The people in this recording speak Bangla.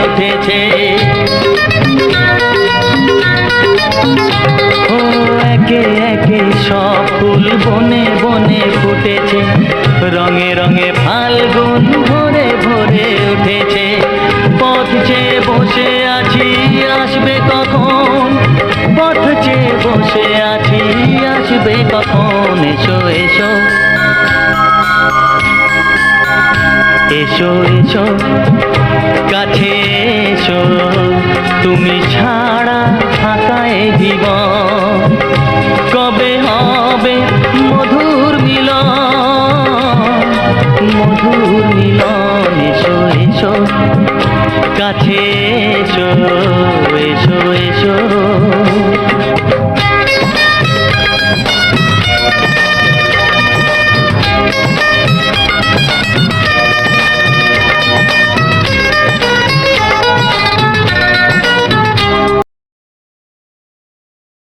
উঠেছে। ও একে একে সব ফুল বনে বনে ফুটেছে, রঙে রঙে ফাল্গুন ভরে ভরে উঠেছে। পথ চেয়ে বসে আছি আসবে কখন, পথ চেয়ে বসে আছি আসবে কখন। এসো এসো এসো এসো কাছে এসো, তুমি ছাড়া ফাঁকা এ জীবন। কবে হবে মধুর মিলন, মধুর মিলন। এসো এসো কাছে